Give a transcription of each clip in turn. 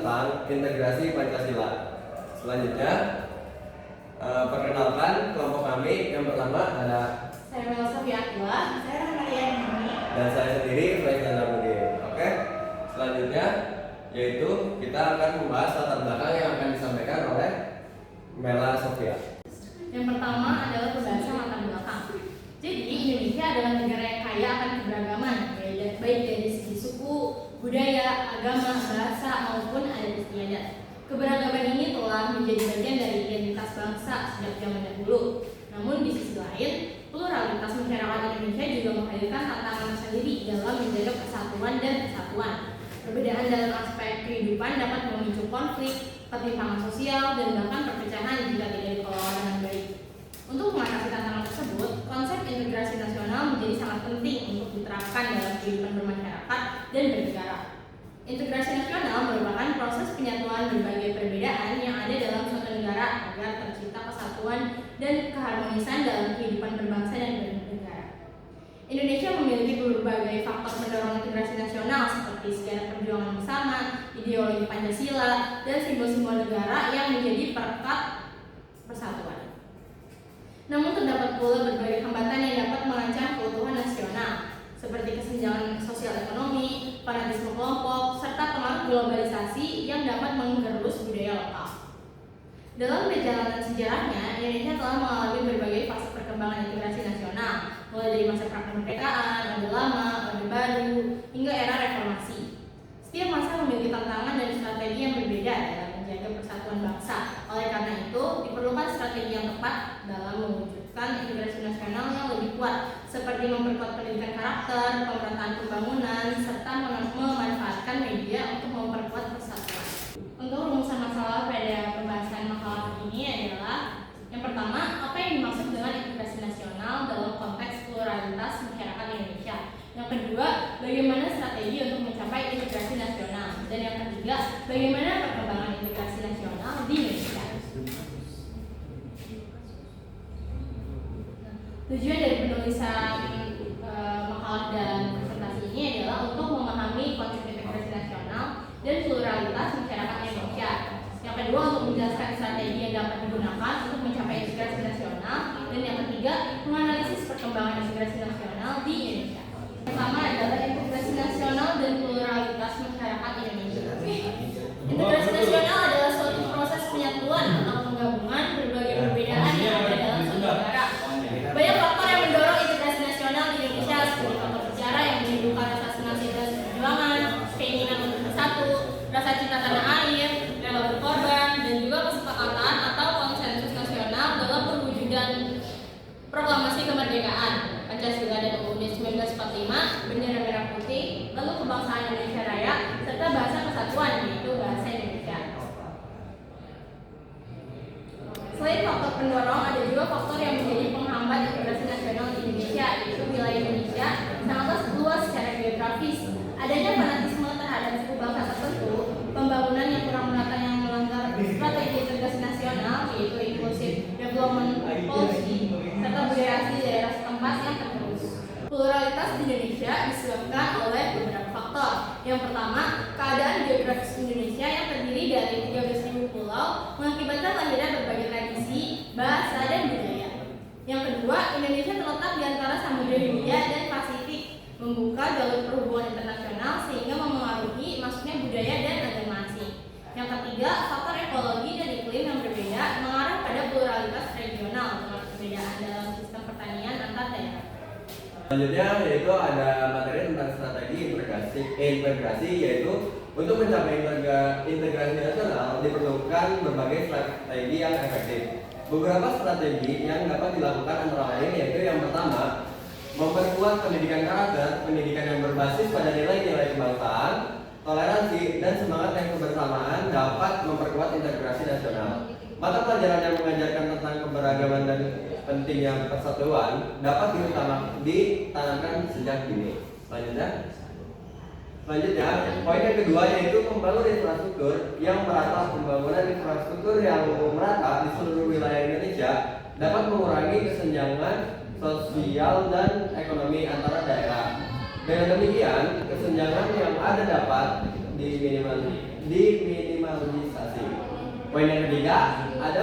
tentang integrasi Pancasila. Selanjutnya, perkenalkan kelompok kami. Yang pertama ada Saya Mela Sofia Akila, saya Rahmarian Yuni, dan saya sendiri Faizal Nabudin. Oke. Selanjutnya yaitu kita akan membahas latar belakang yang akan disampaikan oleh Mela Sofia. Yang pertama adalah pembahasan latar belakang. Jadi Indonesia adalah negara yang kaya akan keberagaman, baik dari segi suku, budaya, agama, bahasa maupun adat istiadat. Keberagaman ini telah menjadi bagian dari identitas bangsa sejak zaman dahulu. Namun di sisi lain, pluralitas masyarakat Indonesia juga menghadirkan tantangan sendiri dalam menjaga persatuan dan kesatuan. Perbedaan dalam aspek kehidupan dapat memicu konflik, ketimpangan sosial, dan bahkan perpecahan jika tidak dikelola dengan baik. Untuk mengatasi tantangan tersebut, konsep integrasi nasional menjadi sangat penting untuk diterapkan dalam kehidupan bermasyarakat dan bernegara. Integrasi nasional merupakan proses penyatuan berbagai perbedaan yang ada dalam suatu negara agar tercipta kesatuan dan keharmonisan dalam kehidupan berbangsa dan bernegara. Indonesia memiliki berbagai faktor pendorong integrasi nasional seperti sejarah perjuangan bersama, ideologi Pancasila, dan simbol-simbol negara yang menjadi perekat persatuan. Namun terdapat pula berbagai hambatan yang dapat mengancam keutuhan nasional, seperti kesenjangan sosial ekonomi, fanatisme kelompok, serta pengaruh globalisasi yang dapat menggerus budaya lokal. Dalam perjalanan sejarahnya, Indonesia telah mengalami berbagai fase perkembangan integrasi nasional, mulai dari masa prakemerdekaan, Orde Lama, Orde Baru, hingga era reformasi. Setiap masa memiliki tantangan dan strategi yang berbeda dalam menjaga persatuan bangsa. Oleh karena itu, diperlukan strategi yang tepat dalam mewujudkan integrasi nasional yang lebih kuat, seperti memperkuat pendidikan karakter, pemerataan pembangunan, serta memanfaatkan media untuk memperkuat persatuan. Untuk rumusan masalah pada pembahasan makalah ini adalah yang pertama, apa yang dimaksud dengan integrasi nasional dalam konteks pluralitas masyarakat Indonesia. Yang kedua, bagaimana strategi untuk mencapai integrasi nasional. Dan yang ketiga, bagaimana perkembangan integrasi nasional di Indonesia. Tujuan dari penulisan makalah dan presentasi ini adalah untuk memahami konsep integrasi nasional dan pluralitas masyarakat Indonesia. Yang kedua, untuk menjelaskan strategi yang dapat digunakan untuk mencapai integrasi nasional. Dan yang ketiga, menganalisis perkembangan integrasi nasional di Indonesia. Pertama adalah integrasi nasional dan pluralitas masyarakat Indonesia. Integrasi nasional adalah suatu proses penyatuan atau penggabungan berbagai perbedaan yang ada dalam suatu negara. Banyak faktor yang mendorong integrasi nasional di Indonesia, seperti faktor sejarah yang menimbulkan rasa senasib dan perjuangan, keinginan untuk bersatu, rasa cinta tanah air, rela berkorban, dan juga kesepakatan atau konsensus nasional dalam perwujudan proklamasi kemerdekaan, Pancasila dan UUD 1945, bendera merah putih, lalu kebangsaan Indonesia Raya, serta bahasa kesatuan, yaitu bahasa Indonesia. Selain faktor pendorong, ada juga faktor yang menjadi penghambat integrasi nasional di Indonesia, yaitu wilayah Indonesia sangatlah luas secara geografis. Adanya fanatisme terhadap suku bangsa tertentu, pembangunan yang kurang merata yang melanggar strategi integrasi nasional, yaitu inclusive development policy, serta budaya asli daerah setempat yang tergerus. Pluralitas di Indonesia disebabkan oleh beberapa faktor. Yang pertama, keadaan geografis Indonesia yang terdiri dari 13.000 pulau mengakibatkan lahirnya berbagai tradisi, bahasa, dan budaya. Yang kedua, Indonesia terletak di antara Samudra Hindia dan Pasifik, membuka jalur perhubungan internasional sehingga memengaruhi masuknya budaya dan agama asing. Yang ketiga, faktor ekologi dan iklim yang berbeda mengarah pada pluralitas regional dengan perbedaan dalam sistem pertanian antar daerah. Selanjutnya yaitu ada materi tentang strategi integrasi, yaitu untuk mencapai integrasi nasional diperlukan berbagai strategi yang efektif. Beberapa strategi yang dapat dilakukan antara lain yaitu yang pertama, memperkuat pendidikan karakter, pendidikan yang berbasis pada nilai-nilai kebangsaan, toleransi, dan semangat yang kebersamaan dapat memperkuat integrasi nasional. Mata pelajaran yang mengajarkan tentang keberagaman dan pentingnya persatuan dapat ditanamkan sejak dini. Selanjutnya, poin yang kedua yaitu membangun infrastruktur yang merata. Pembangunan infrastruktur yang merata di seluruh wilayah Indonesia dapat mengurangi kesenjangan sosial dan ekonomi antara daerah. Dengan demikian, kesenjangan yang ada dapat diminimalisasi. Poin yang ketiga, ada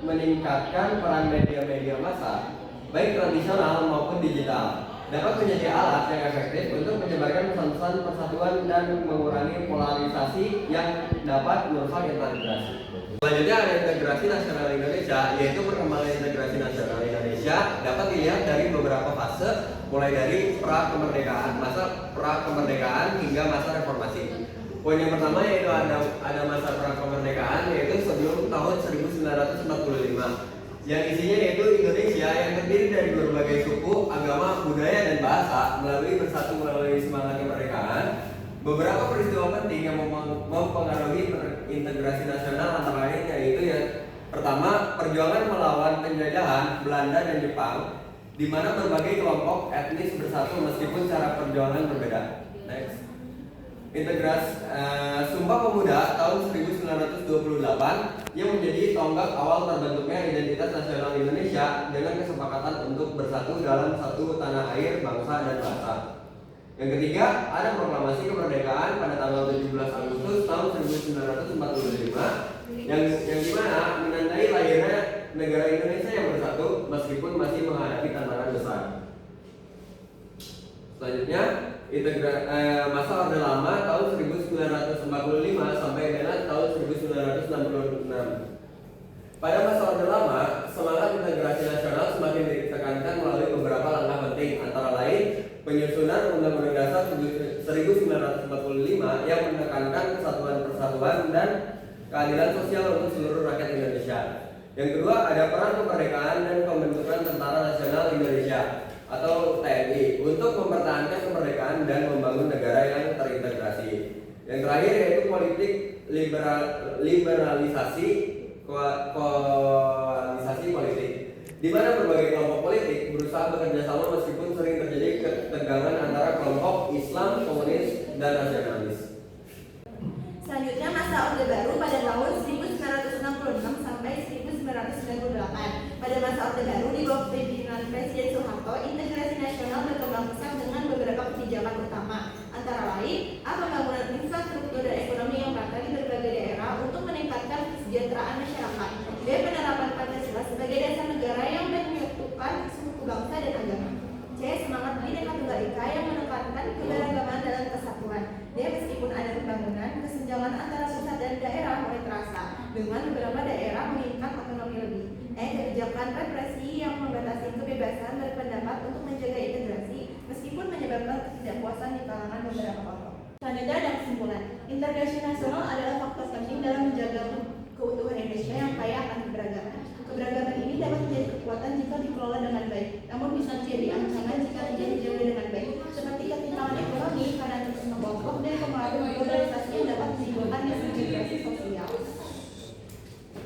meningkatkan peran media-media massa, baik tradisional maupun digital, dapat menjadi alat yang efektif untuk menyebarkan pesan-pesan persatuan dan mengurangi polarisasi yang dapat merusak integrasi. Selanjutnya ada integrasi nasional Indonesia, yaitu perkembangan integrasi nasional Indonesia dapat dilihat dari beberapa fase, mulai dari masa pra kemerdekaan hingga masa reformasi. Poin yang pertama yaitu ada masa pra kemerdekaan, yaitu sebelum tahun 1945. Yang isinya yaitu Indonesia yang terdiri dari berbagai suku, agama, budaya, dan bahasa bersatu melalui semangat kemerdekaan. Beberapa peristiwa penting yang mempengaruhi integrasi nasional antara lain yaitu pertama, perjuangan melawan penjajahan Belanda dan Jepang, di mana berbagai kelompok etnis bersatu meskipun cara perjuangan berbeda. Next. Sumpah Pemuda tahun 1928 yang menjadi tonggak awal terbentuknya identitas nasional Indonesia dengan kesepakatan untuk bersatu dalam satu tanah air, bangsa, dan bahasa. Yang ketiga, ada proklamasi kemerdekaan pada tanggal 17 Agustus tahun 1945 yang dimana menandai lahirnya negara Indonesia yang bersatu meskipun masih menghadapi tantangan besar. Selanjutnya, masa Orde Lama tahun 1945 sampai dengan tahun 1966. Pada masa Orde Lama, semangat integrasi nasional semakin ditekankan melalui beberapa langkah penting, antara lain penyusunan Undang-Undang Dasar 1945 yang menekankan persatuan dan keadilan sosial untuk seluruh rakyat Indonesia. Yang kedua, ada peran kemerdekaan dan pembentukan Tentara Nasional Indonesia atau TNI untuk mempertahankan kemerdekaan dan membangun negara yang terintegrasi. Yang terakhir yaitu politik liberalisasi koalisasi politik, di mana berbagai kelompok politik berusaha bekerja sama meskipun sering terjadi ketegangan antara kelompok Islam, komunis, dan nasionalis. Selanjutnya masa Orde Baru pada tahun 1966 sampai 1998. Pada masa Orde Baru di bawah pimpinan Presiden Soeharto, integrasi nasional berkembang pesat dengan beberapa kebijakan utama, antara lain pembangunan infrastruktur dan ekonomi yang merata di berbagai daerah untuk meningkatkan kesejahteraan masyarakat, B. penerapan Pancasila sebagai dasar negara yang menyatukan suku bangsa dan agama, C. semangat Bhinneka Tunggal Ika yang menekankan keberagaman dalam kesatuan, D. meskipun ada pembangunan, kesenjangan antara pusat dan daerah mulai terasa dengan beberapa daerah menginginkan otonomi lebih, E. kebijakan represi yang membatasi kebebasan berpendapat untuk menjaga integrasi meskipun menyebabkan ketidakpuasan di kalangan beberapa kelompok. Selanjutnya ada kesimpulan, integrasi nasional adalah faktor penting dalam menjaga keutuhan Indonesia yang kaya akan keberagaman. Keberagaman ini dapat menjadi kekuatan jika dikelola dengan baik, namun bisa menjadi ancaman jika tidak dijaga dengan baik, seperti ketimpangan ekonomi karena terkena kelompok dan pengaruh globalisasi yang dapat menimbulkan disintegrasi sosial.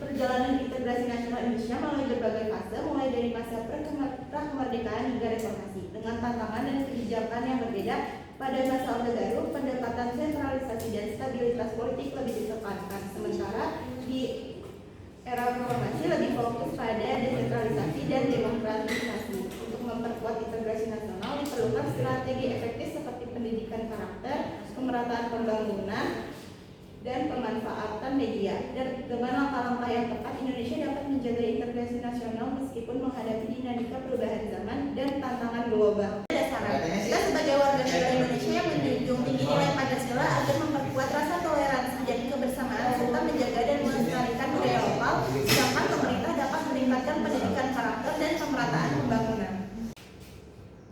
Perjalanan integrasi nasional Indonesia melalui berbagai fase, mulai dari masa pra-kemerdekaan hingga reformasi, dengan tantangan dan kebijakan yang berbeda. Pada masa Orde Baru, pendekatan sentralisasi dan stabilitas politik lebih ditekankan, sementara di era reformasi lebih fokus pada desentralisasi dan demokratisasi. Untuk memperkuat integrasi nasional diperlukan strategi efektif seperti pendidikan karakter, pemerataan pembangunan, dan pemanfaatan media. Dan dengan langkah-langkah yang tepat, Indonesia dapat menjaga integrasi nasional meskipun menghadapi dinamika perubahan zaman dan tantangan global. Kita sebagai warga negara Indonesia yang menjunjung tinggi nilai Pancasila agar memperkuat rasa toleransi dan kebersamaan serta menjaga dan melestarikan budaya lokal, sedangkan pemerintah dapat meningkatkan pendidikan karakter dan pemerataan pembangunan.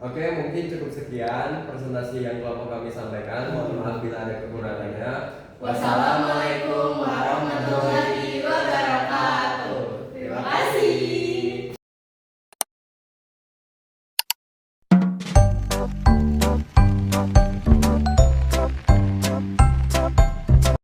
Oke, mungkin cukup sekian presentasi yang kelompok kami sampaikan. Mohon maaf bila ada kekurangannya.